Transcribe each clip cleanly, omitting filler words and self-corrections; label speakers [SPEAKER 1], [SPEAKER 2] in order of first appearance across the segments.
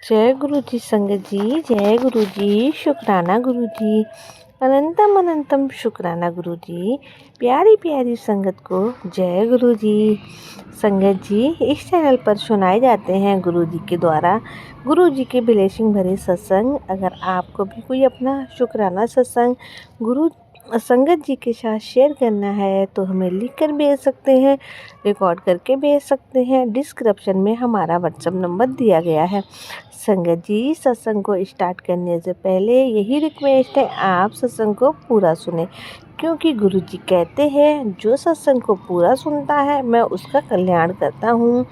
[SPEAKER 1] जय गुरु जी संगत जी, जय गुरु जी, शुक्राना गुरु जी, अनंतम अनंतम शुक्राना गुरु जी। प्यारी प्यारी संगत को जय गुरु जी। संगत जी, इस चैनल पर सुनाए जाते हैं गुरु जी के द्वारा गुरु जी के ब्लेसिंग भरे सत्संग। अगर आपको भी कोई अपना शुक्राना सत्संग गुरु संगत जी के साथ शेयर करना है तो हमें लिख कर भेज सकते हैं, रिकॉर्ड करके भेज सकते हैं। डिस्क्रिप्शन में हमारा व्हाट्सएप नंबर दिया गया है। संगत जी, सत्संग को स्टार्ट करने से पहले यही रिक्वेस्ट है, आप सत्संग को पूरा सुने, क्योंकि गुरु जी कहते हैं जो सत्संग को पूरा सुनता है मैं उसका कल्याण करता हूँ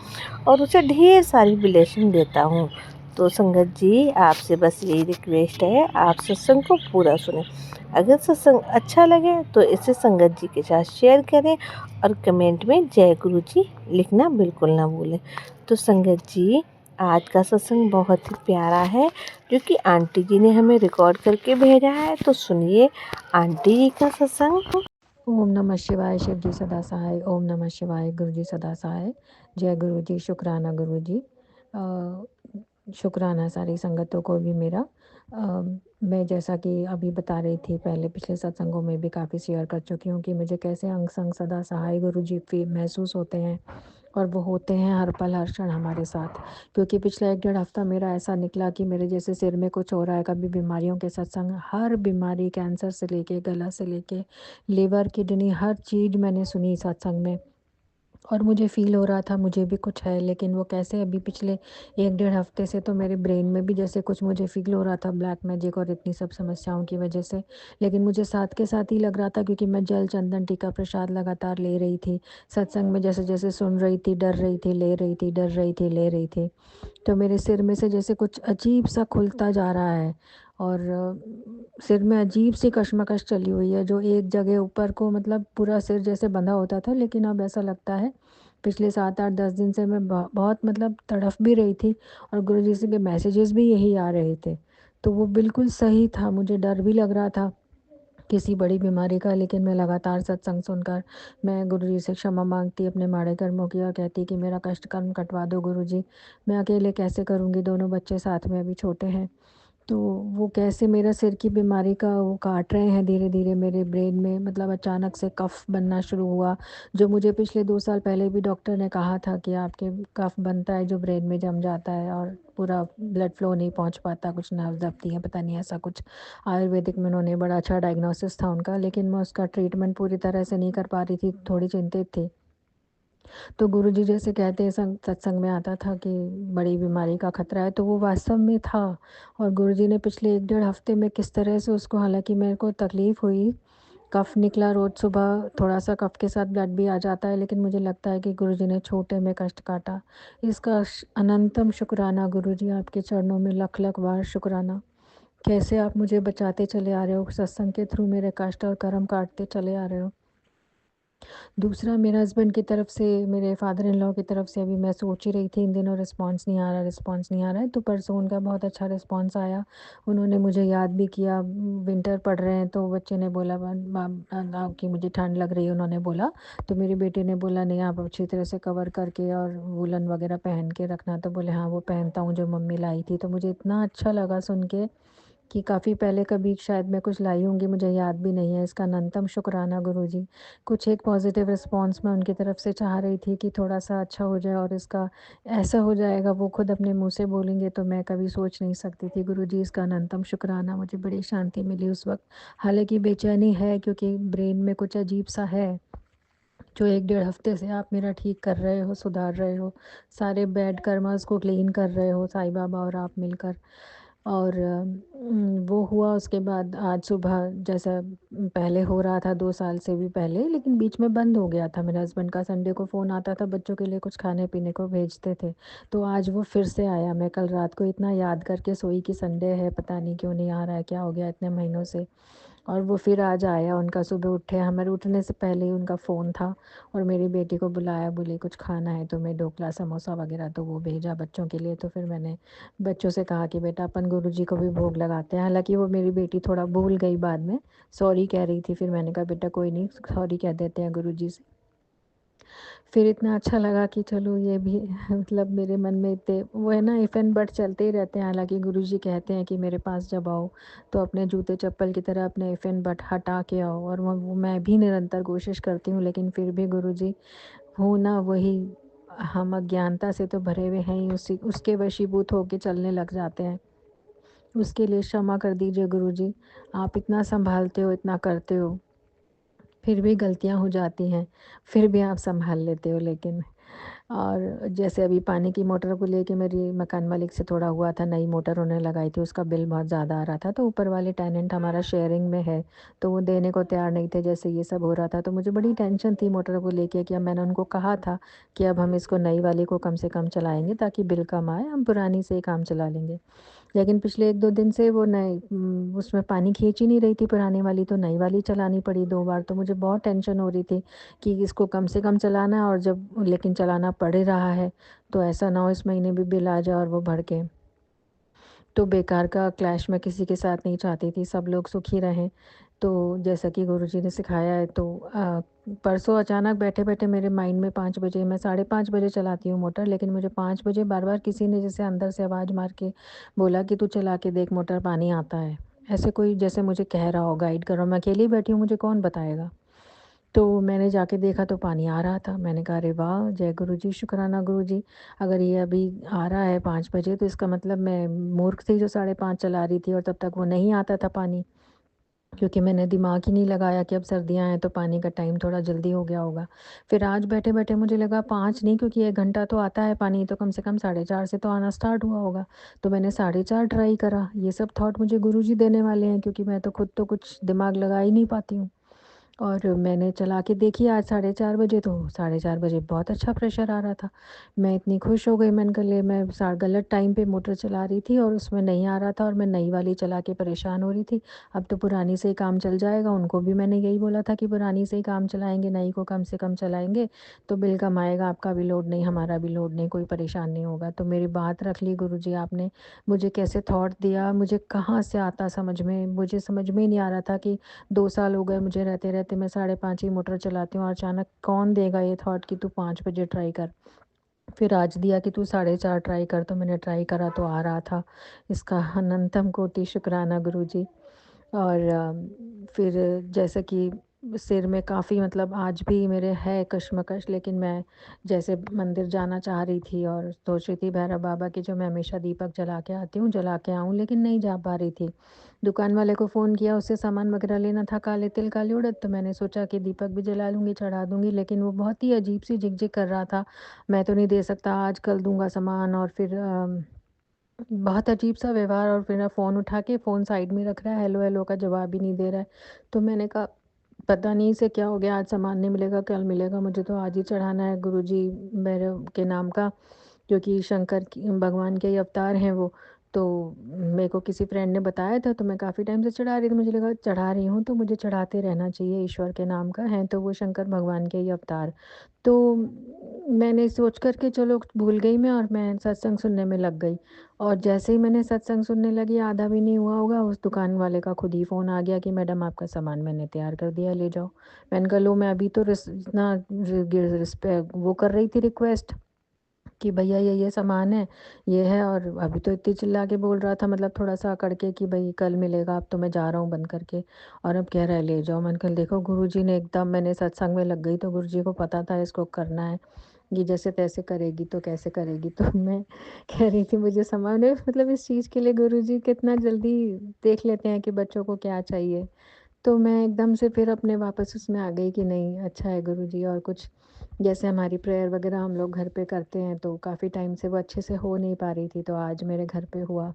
[SPEAKER 1] और उसे ढेर सारी ब्लेसिंग देता हूँ। तो संगत जी, आपसे बस यही रिक्वेस्ट है, आप सत्संग को पूरा सुने। अगर सत्संग अच्छा लगे तो इसे संगत जी के साथ शेयर करें और कमेंट में जय गुरु जी लिखना बिल्कुल ना भूलें। तो संगत जी, आज का सत्संग बहुत ही प्यारा है जो कि आंटी जी ने हमें रिकॉर्ड करके भेजा है। तो सुनिए आंटी जी का सत्संग।
[SPEAKER 2] ओम नमः शिवाय। शिव जी सदा सहाय। ओम नमः शिवाय। गुरु जी सदा सहाय। जय गुरु जी। शुक्राना गुरु जी। शुक्राना सारी संगतों को भी मेरा। मैं जैसा कि अभी बता रही थी, पहले पिछले सत्संगों में भी काफ़ी शेयर कर चुकी हूँ कि मुझे कैसे अंग संग सदा सहाय गुरु जी महसूस होते हैं और वो होते हैं हर पल हर क्षण हमारे साथ। क्योंकि पिछला 1 डेढ़ हफ्ता मेरा ऐसा निकला कि मेरे जैसे सिर में कुछ हो रहा है, कभी बीमारियों के सत्संग, हर बीमारी, कैंसर से लेके गला से लेके लिवर, किडनी, हर चीज़ मैंने सुनी सत्संग में और मुझे फ़ील हो रहा था मुझे भी कुछ है। लेकिन वो कैसे अभी पिछले 1 डेढ़ हफ्ते से तो मेरे ब्रेन में भी जैसे कुछ मुझे फ़ील हो रहा था ब्लैक मैजिक और इतनी सब समस्याओं की वजह से। लेकिन मुझे साथ के साथ ही लग रहा था, क्योंकि मैं जल, चंदन, टीका, प्रसाद लगातार ले रही थी। सत्संग में जैसे-जैसे सुन रही थी, डर रही थी, ले रही थी, डर रही थी, ले रही थी। तो मेरे सिर में से जैसे कुछ अजीब-सा खुलता जा रहा है और सिर में अजीब-सी कशमकश चली हुई है, जो एक जगह ऊपर को मतलब पूरा सिर जैसे बंधा होता था, लेकिन अब ऐसा लगता है पिछले 7, 8, 10 दिन से मैं बहुत मतलब तड़फ भी रही थी और गुरुजी से के मैसेजेस भी यही आ रहे थे। तो वो बिल्कुल सही था, मुझे डर भी लग रहा था किसी बड़ी बीमारी का। लेकिन मैं लगातार सत्संग सुनकर मैं गुरुजी से क्षमा माँगती अपने माड़े कर्मों की और कहती कि मेरा कष्ट कर्म कटवा दो गुरुजी, मैं अकेले कैसे करूँगी, दोनों बच्चे साथ में अभी छोटे हैं। तो वो कैसे मेरा सिर की बीमारी का वो काट रहे हैं धीरे-धीरे मेरे ब्रेन में, मतलब अचानक से कफ़ बनना शुरू हुआ, जो मुझे पिछले 2 साल पहले भी डॉक्टर ने कहा था कि आपके कफ़ बनता है जो ब्रेन में जम जाता है और पूरा ब्लड फ्लो नहीं पहुँच पाता, कुछ नर्व्स दबती हैं, पता नहीं ऐसा कुछ। आयुर्वेदिक में उन्होंने बड़ा अच्छा डायग्नोसिस था उनका, लेकिन मैं उसका ट्रीटमेंट पूरी तरह से नहीं कर पा रही थी, थोड़ी चिंतित थी। तो गुरुजी जैसे कहते हैं, सत्संग में आता था कि बड़ी बीमारी का खतरा है, तो वो वास्तव में था। और गुरुजी ने पिछले 1 डेढ़ हफ्ते में किस तरह से उसको, हालाँकि मेरे को तकलीफ़ हुई, कफ़ निकला रोज़ सुबह, थोड़ा-सा कफ़ के साथ ब्लड भी आ जाता है, लेकिन मुझे लगता है कि गुरुजी ने छोटे में कष्ट काटा। इसका अनंतम शुक्राना गुरुजी, आपके चरणों में लख-लख बार शुक्राना। कैसे आप मुझे बचाते चले आ रहे हो, सत्संग के थ्रू मेरे कष्ट और कर्म काटते चले आ रहे हो। दूसरा, मेरे हस्बैंड की तरफ से, मेरे फादर इन लॉ की तरफ से अभी मैं सोच ही रही थी इन दिनों रिस्पॉन्स नहीं आ रहा, रिस्पॉन्स नहीं आ रहा है, तो परसों उनका बहुत अच्छा रिस्पॉन्स आया। उन्होंने मुझे याद भी किया, विंटर पड़ रहे हैं तो बच्चे ने बोला कि मुझे ठंड लग रही है, उन्होंने बोला। तो मेरी बेटी ने बोला नहीं, आप अच्छी तरह से कवर करके और वूलन वगैरह पहन के रखना, तो बोले हाँ वो पहनता हूँ जो मम्मी लाई थी। तो मुझे इतना अच्छा लगा सुन के कि काफ़ी पहले कभी शायद मैं कुछ लाई होंगी, मुझे याद भी नहीं है। इसका अनंतम शुक्राना गुरुजी। कुछ एक पॉज़िटिव रिस्पॉन्स मैं उनकी तरफ से चाह रही थी कि थोड़ा-सा अच्छा हो जाए और इसका ऐसा हो जाएगा, वो खुद अपने मुँह से बोलेंगे तो मैं कभी सोच नहीं सकती थी। गुरुजी, इसका अनंतम शुक्राना, मुझे बड़ी शांति मिली उस वक़्त। हालाँकि बेचैनी है, क्योंकि ब्रेन में कुछ अजीब-सा है, जो 1 डेढ़ हफ़्ते से आप मेरा ठीक कर रहे हो, सुधार रहे हो। सारे बैड कर्मास को क्लीन कर रहे हो, साईं बाबा और आप मिलकर। और वो हुआ, उसके बाद आज सुबह जैसा पहले हो रहा था 2 साल से भी पहले, लेकिन बीच में बंद हो गया था। मेरे हस्बैंड का संडे को फ़ोन आता था, बच्चों के लिए कुछ खाने-पीने को भेजते थे। तो आज वो फिर से आया। मैं कल रात को इतना याद करके सोई कि संडे है, पता नहीं क्यों नहीं आ रहा है, क्या हो गया इतने महीनों से। और वो फिर आज आया। उनका सुबह उठे, हमारे उठने से पहले ही उनका फ़ोन था और मेरी बेटी को बुलाया, बोली कुछ खाना है, तो मैं ढोकला, समोसा वगैरह तो वो भेजा बच्चों के लिए। तो फिर मैंने बच्चों से कहा कि बेटा अपन गुरुजी को भी भोग लगाते हैं। हालाँकि वो मेरी बेटी थोड़ा भूल गई बाद में, सॉरी कह रही थी, फिर मैंने कहा बेटा कोई नहीं, सॉरी कह देते हैं गुरुजी से। फिर इतना अच्छा लगा कि चलो ये भी मतलब मेरे मन में इतने वो है ना, इफ़ एंड बट चलते ही रहते हैं। हालाँकि गुरुजी कहते हैं कि मेरे पास जब आओ तो अपने जूते चप्पल की तरह अपने इफ़ एंड बट हटा के आओ, और वो मैं भी निरंतर कोशिश करती हूँ, लेकिन फिर भी गुरुजी हो ना वही, हम अज्ञानता से तो भरे हुए हैं ही, उसी उसके वशीभूत होके चलने लग जाते हैं। उसके लिए क्षमा कर दीजिए गुरुजी, आप इतना सँभालते हो, इतना करते हो, फिर भी गलतियाँ हो जाती हैं, फिर भी आप सँभाल लेते हो लेकिन। और जैसे अभी पानी की मोटर को लेके मेरी मकान मालिक से थोड़ा हुआ था, नई मोटर उन्होंने लगाई थी, उसका बिल बहुत ज़्यादा आ रहा था, तो ऊपर वाले टेनेंट हमारा शेयरिंग में है, तो वो देने को तैयार नहीं थे जैसे ये सब हो रहा था, तो मुझे बड़ी टेंशन थी मोटर को लेके कि अब मैंने उनको कहा था कि अब हम इसको नई वाली को कम से कम चलाएँगे ताकि बिल कम आए, हम पुरानी से ही काम चला लेंगे। लेकिन पिछले 1-2 दिन से वो नई उसमें पानी खींच ही नहीं रही थी पुरानी वाली, तो नई वाली चलानी पड़ी 2 बार, तो मुझे बहुत टेंशन हो रही थी कि इसको कम से कम चलाना है, और जब लेकिन चलाना पड़ ही रहा है, तो ऐसा ना हो इस महीने भी बिल आ जाए और वो भड़के। तो बेकार का क्लैश मैं किसी के साथ नहीं चाहती थी, सब लोग सुखी रहें। तो जैसा कि गुरुजी ने सिखाया है, तो परसों अचानक बैठे-बैठे मेरे माइंड में 5 बजे, मैं साढ़े 5 बजे चलाती हूँ मोटर, लेकिन मुझे 5 बजे बार-बार किसी ने जैसे अंदर से आवाज़ मार के बोला कि तू चला के देख मोटर, पानी आता है। ऐसे कोई जैसे मुझे कह रहा हो, गाइड कर रहा हो, मैं अकेली ही बैठी हूँ, मुझे कौन बताएगा? तो मैंने जाके देखा तो पानी आ रहा था। मैंने कहा अरे वाह! जय गुरुजी, शुक्राना गुरुजी। अगर ये अभी आ रहा है 5 बजे, तो इसका मतलब मैं मूर्ख थी जो साढ़े 5 चला रही थी और तब तक वो नहीं आता था पानी। क्योंकि मैंने दिमाग ही नहीं लगाया कि अब सर्दियाँ हैं तो पानी का टाइम थोड़ा जल्दी हो गया होगा। फिर आज बैठे-बैठे मुझे लगा 5 नहीं, क्योंकि 1 घंटा तो आता है पानी, तो कम से कम साढ़े 4 से तो आना स्टार्ट हुआ होगा। तो मैंने साढ़े 4 ट्राई करा। ये सब थॉट मुझे गुरुजी देने वाले हैं, क्योंकि मैं तो खुद तो कुछ दिमाग लगा ही नहीं पाती हूँ। और मैंने चला के देखी आज साढ़े 4 बजे, तो साढ़े 4 बजे बहुत अच्छा प्रेशर आ रहा था। मैं इतनी खुश हो गई, मैंने कहा ले, मैं गलत टाइम पे मोटर चला रही थी और उसमें नहीं आ रहा था, और मैं नई वाली चला के परेशान हो रही थी। अब तो पुरानी से ही काम चल जाएगा, उनको भी मैंने यही बोला था कि पुरानी से ही काम चलाएँगे, नई को कम से कम चलाएँगे, तो बिल कम आएगा, आपका भी लोड नहीं, हमारा भी लोड नहीं, कोई परेशान नहीं होगा। तो मेरी बात रख ली गुरुजी आपने, मुझे कैसे थॉट दिया, मुझे कहाँ से आता समझ में, मुझे समझ में ही नहीं आ रहा था कि 2 साल हो गए मुझे रहते-रहते, मैं साढ़े 5 ही मोटर चलाती हूँ, और अचानक कौन देगा ये थॉट कि तू 5 बजे ट्राई कर। फिर आज दिया कि तू साढ़े 4 ट्राई कर, तो मैंने ट्राई करा तो आ रहा था। इसका अनंतम कोटि शुक्राना गुरुजी। और फिर जैसे कि सिर में काफ़ी, मतलब आज भी मेरे है कश्मकश, लेकिन मैं जैसे मंदिर जाना चाह रही थी और सोच रही थी भैरव बाबा की, जो मैं हमेशा दीपक जला के आती हूँ, जला के आऊँ, लेकिन नहीं जा पा रही थी। दुकान वाले को फ़ोन किया, उससे सामान वगैरह लेना था, काले तिल काली उड़द, तो मैंने सोचा कि दीपक भी जला लूँगी, चढ़ा दूँगी, लेकिन वो बहुत ही अजीब-सी झिक-झिक कर रहा था। मैं तो नहीं दे सकता, आज कल दूँगा सामान, और फिर बहुत अजीब-सा व्यवहार, और फिर फ़ोन उठा के फ़ोन साइड में रख रहा है, हेलो, हेलो का जवाब ही नहीं दे रहा है। तो मैंने कहा पता नहीं इसे क्या हो गया, आज सामान नहीं मिलेगा, कल मिलेगा, मुझे तो आज ही चढ़ाना है गुरुजी भैरव के नाम का, क्योंकि शंकर की भगवान के ही अवतार हैं वो। तो मेरे को किसी फ्रेंड ने बताया था, तो मैं काफ़ी टाइम से चढ़ा रही थी, मुझे लगा चढ़ा रही हूँ तो मुझे चढ़ाते रहना चाहिए, ईश्वर के नाम का है तो वो शंकर भगवान के ही अवतार। तो मैंने सोच कर के चलो भूल गई मैं, और मैं सत्संग सुनने में लग गई। और जैसे ही मैंने सत्संग सुनने लगी, आधा भी नहीं हुआ होगा, उस दुकान वाले का खुद ही फ़ोन आ गया कि मैडम आपका सामान मैंने तैयार कर दिया है, ले जाओ। मैंने कहा लो, मैं अभी तो इतना वो कर रही थी रिक्वेस्ट कि भैया ये सामान है, ये है, और अभी तो इतनी चिल्ला के बोल रहा था, मतलब थोड़ा-सा अकड़ के कि भई कल मिलेगा, अब तो मैं जा रहा हूँ बंद करके, और अब कह रहा है ले जाओ। मैंने कहा देखो गुरुजी ने एकदम, मैंने सत्संग में लग गई तो गुरुजी को पता था इसको करना है, ये जैसे-तैसे करेगी तो कैसे करेगी। तो मैं कह रही थी मुझे समझ नहीं, मतलब इस चीज़ के लिए गुरुजी कितना जल्दी देख लेते हैं कि बच्चों को क्या चाहिए। तो मैं एकदम से फिर अपने वापस उसमें आ गई कि नहीं, अच्छा है गुरुजी। और कुछ जैसे हमारी प्रेयर वगैरह हम लोग घर पे करते हैं, तो काफ़ी टाइम से वो अच्छे से हो नहीं पा रही थी, तो आज मेरे घर पे हुआ,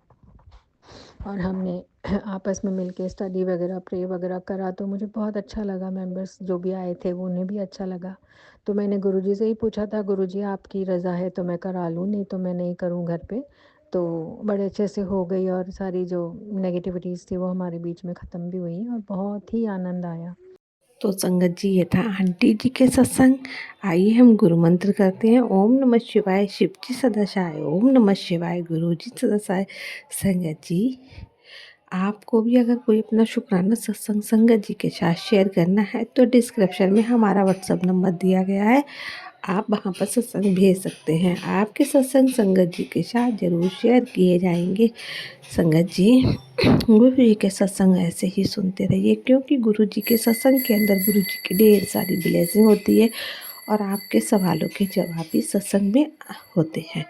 [SPEAKER 2] और हमने आपस में मिलके स्टडी वगैरह, प्रे वगैरह करा, तो मुझे बहुत अच्छा लगा। मेंबर्स जो भी आए थे वो उन्हें भी अच्छा लगा। तो मैंने गुरुजी से ही पूछा था, गुरुजी आपकी रज़ा है तो मैं करा लूँ, नहीं तो मैं नहीं करूँ घर पे। तो बड़े अच्छे से हो गई, और सारी जो नेगेटिविटीज़ थी वो हमारे बीच में ख़त्म भी हुई, और बहुत ही आनंद आया।
[SPEAKER 1] तो संगत जी, ये था आंटी जी के सत्संग। आइए हम गुरु मंत्र करते हैं। ओम नमः शिवाय, शिव जी सदा सहाय। ओम नमः शिवाय, गुरु जी सदा सहाय। संगत जी, आपको भी अगर कोई अपना शुक्राना सत्संग संगत जी के साथ शेयर करना है तो डिस्क्रिप्शन में हमारा व्हाट्सअप नंबर दिया गया है, आप वहाँ पर सत्संग भेज सकते हैं। आपके सत्संग संगत जी के साथ ज़रूर शेयर किए जाएंगे। संगत जी, गुरु जी के सत्संग ऐसे ही सुनते रहिए, क्योंकि गुरु जी के सत्संग के अंदर गुरु जी की ढेर सारी ब्लेसिंग होती है और आपके सवालों के जवाब भी सत्संग में होते हैं।